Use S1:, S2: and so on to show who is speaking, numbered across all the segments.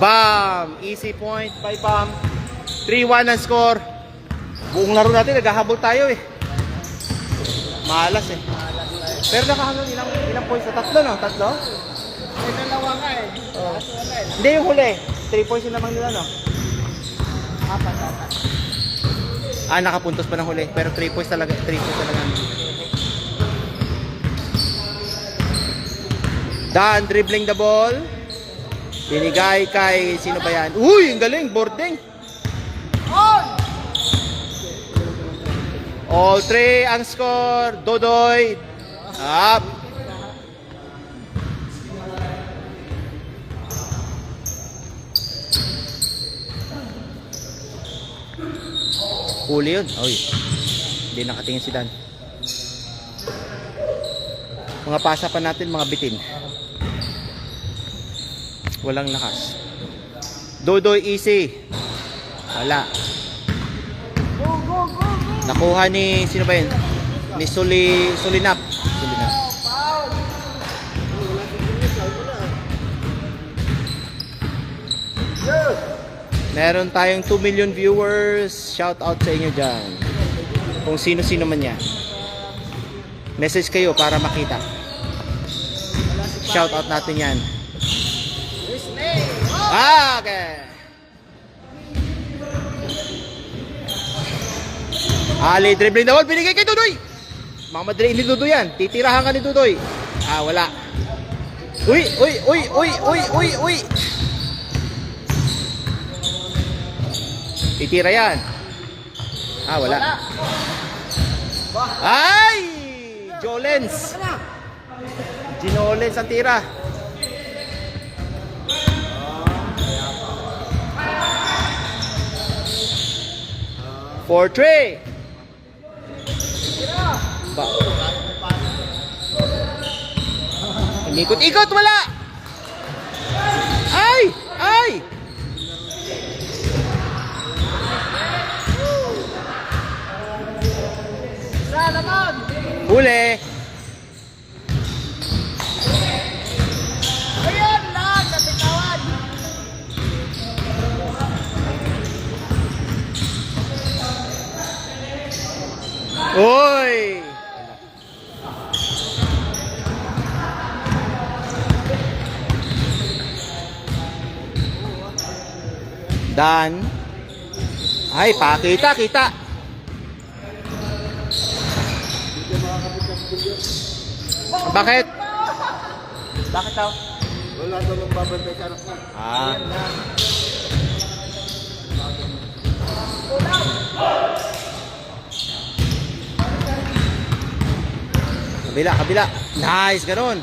S1: Bam! Easy point by Bam. 3-1 ang score. Buong laro natin, naghahabol tayo eh. Malas eh. Pero nakahabol ilang points na? Tatlo no? Tatlo?
S2: May dalawa nga eh.
S1: Oh. Hindi yung huli. 3 points yun naman nila no?
S2: Apat.
S1: Nakapuntos pa ng huli. Pero 3 points talaga. 3 points talaga. Dan dribbling the ball. Binigay kay sino ba yan? Uy, ang galing, boarding. All 3 ang score. Dodoy. Up. Huli yun. Uy. Hindi nakatingin si Dan. Mga pasa pa natin, mga bitin. Walang lakas. Dodoy easy. Wala.
S2: Go.
S1: Nakuha ni sino ba yun? Ni Sulinap. Meron tayong 2 million viewers. Shout out sa inyo dyan. Kung sino-sino man yan. Message kayo para makita. Shout out natin yan. Okay. Ali dribbling the ball, binigay kay Dudoy. Mga madali ni Dudoy yan. Titirahan ka ni Dudoy. Wala. Uy. Titira yan. Wala. Ay! Jolens. Ginolens ang tira. 4-3. Ikot-ikot, wala. Ay! Huli.
S2: Ayan lang, napitawan.
S1: Oy! Dan. Ay, kita. Bakit? Bakit daw?
S2: Wala daw magbabantay sa anak mo.
S1: Kabila. Nice, ganun.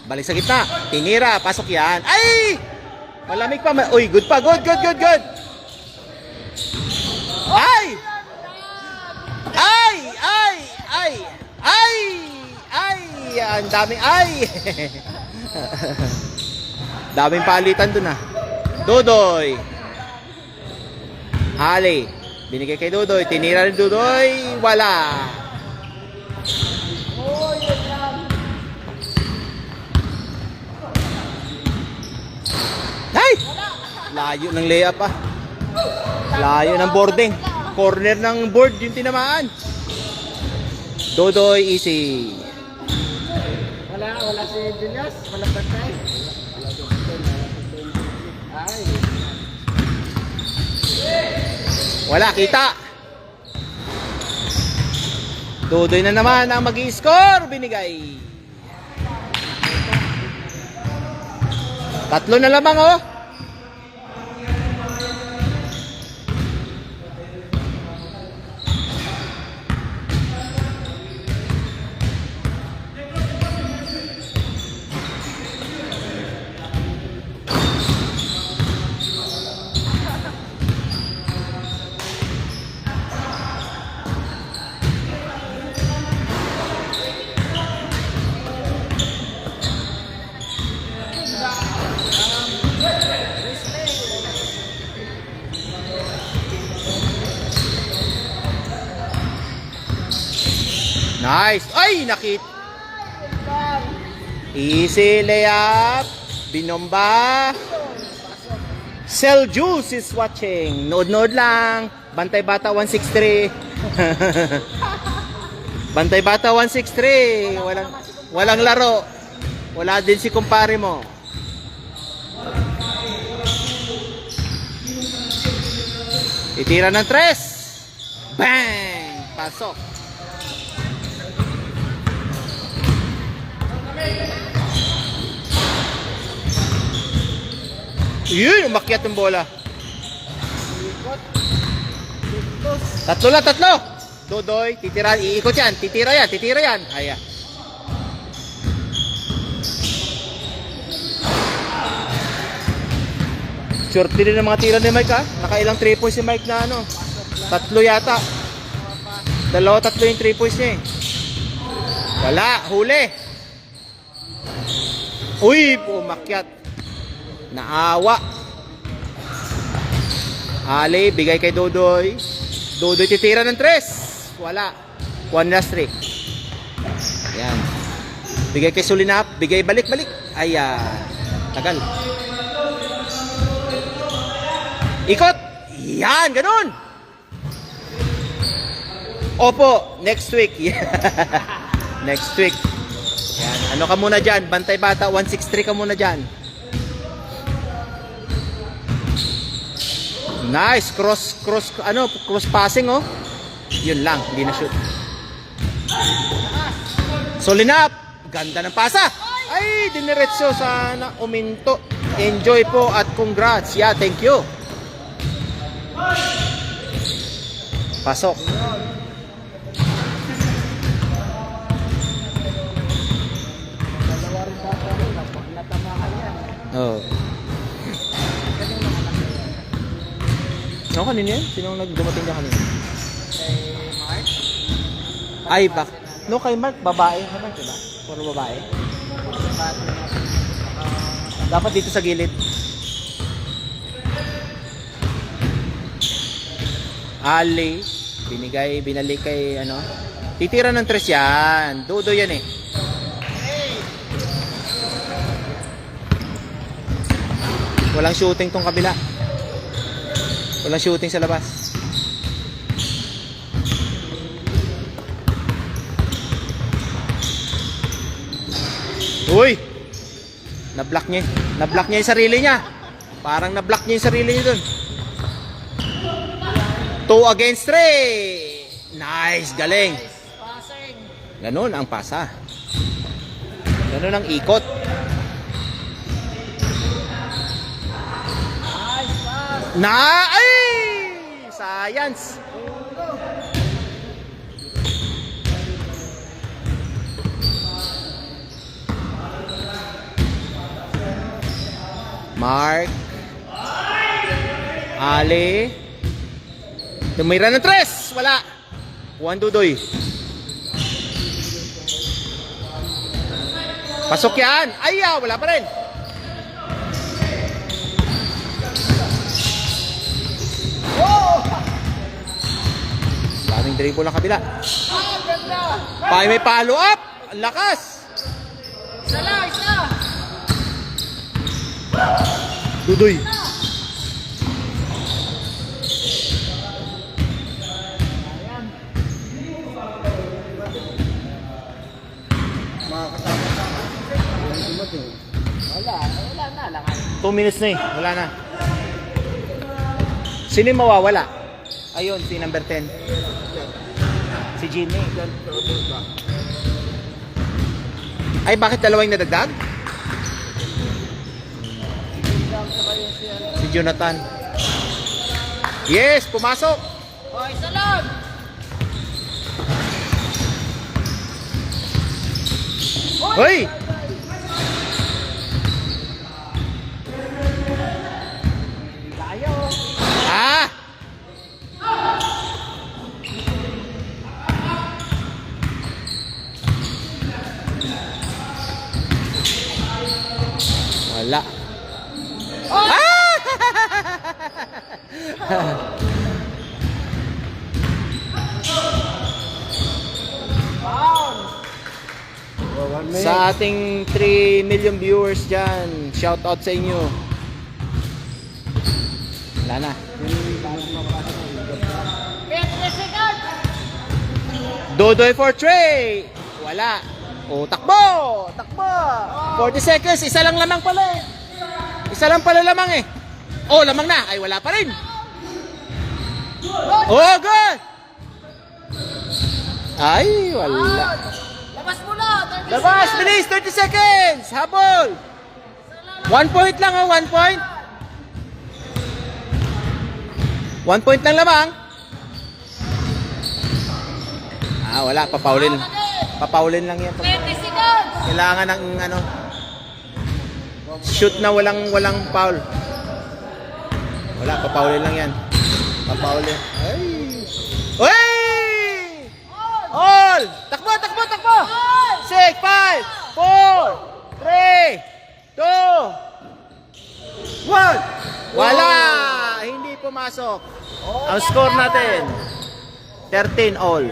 S1: Balik sa gitna. Tinira, pasok yan. Ay! Malamig pa. Uy, good pa. Good. Ay! Ang daming daming palitan dun Dodoy. Ali. Binigay kay Dodoy. Tinira ni Dodoy. Wala. Ay! Layo ng layup Layo ng boarding. Corner ng board yung tinamaan. Dodoy easy.
S2: Wala si Julius, walang bantay. Ay.
S1: Wala, kita. Dodoy na naman ang mag-i-score. Binigay. 3 na lamang Nice. Ay, nakit. Easy layup. Binomba. Seljuice is watching. Nood-nood lang. Bantay Bata 163. Bantay Bata 163. Walang laro. Wala din si kumpare mo. Itira ng 3. Bang! Pasok. Yun, umakyat yung bola. Tatlo lang, tatlo. Dodoy, titira, iikot yan. Titira yan. Ayan. Short din ng mga tira ni Mike ha. Nakailang 3 points si Mike na ano. Tatlo yata. Dalawa, tatlo yung 3 points niya eh. Wala, huli. Uy, umakyat. Naawa. Ali, bigay kay Dodoy. Dodoy titira ng 3. Wala. 1 last 3. Ayan. Bigay kay Sulinap. Bigay balik. Ayan. Tagal. Ikot. Yan, ganun. Opo, next week. Next week. Yan. Ano ka muna dyan? Bantay Bata 163 ka muna dyan. Nice, cross passing oh. Yun lang, hindi na shoot. Solinap, ganda ng pasa. Ay, diniretso, sana uminto. Enjoy po at congrats. Yeah, thank you. Pasok. Oh. Ano kanina yan? Sinong nagdumating na kanina?
S2: Kay Mark.
S1: Ay, bak. No, kay Mark, babae. Kay Mark, diba? Puro babae. Dapat dito sa gilid. Ali. Binalik kay, ano. Titira ng 3 yan. Dodo yan eh. Walang shooting tong kabila. Walang shooting sa labas. Uy! Na-block niya. Na-block niya yung sarili niya. Parang na-block niya yung sarili niya dun. 2 against 3. Nice! Galing.
S2: Passing.
S1: Ganun ang pasa. Ganun ang ikot.
S2: Nice pass.
S1: Ay! Science! Mark. Ali. Tumira ng 3. Wala. Juan Dudoy. Pasok yan. Ay, wala pa rin. Daming dribble ng kabila.
S2: Ganda.
S1: May follow up. Ang lakas.
S2: Isa.
S1: Dudoy.
S2: Wala na lang.
S1: 2 minutes na eh. Wala na. Sino yung mawawala? Ayun, si number 10. Si Jimmy. Ay, bakit dalawang nadagdag? Si Jonathan. Yes, pumasok.
S2: Oh, isa lang.
S1: Hoy!
S2: Tayo.
S1: Ah! Wala.
S2: Oh!
S1: Ah! Sa ating 3 million viewers dyan, shout out sa inyo. Wala na.
S2: 20 seconds.
S1: Dodoy for Trey. Wala. O, takbo! Takbo! 40 seconds. Isa lang lamang pala eh. Isa lang pala lamang eh. Oh, lamang na. Ay, wala pa rin. Oh, good! Ay, wala.
S2: Labas mo na. 30
S1: Labas,
S2: seconds.
S1: bilis! 30 seconds! Habol! 1 point lang oh, 1 point. 1 point lang lamang. Ah, wala. Papaulin. Papaulin lang yan.
S2: 20 seconds.
S1: Kailangan ng ano, shoot na walang foul. Wala, papaulin lang yan. Papaulin. Ay! Uy! All! Takbo, takbo, takbo! 6, 5, 4, 3, 2, 1. Wala! Hindi pumasok. Ang score natin, 13 all.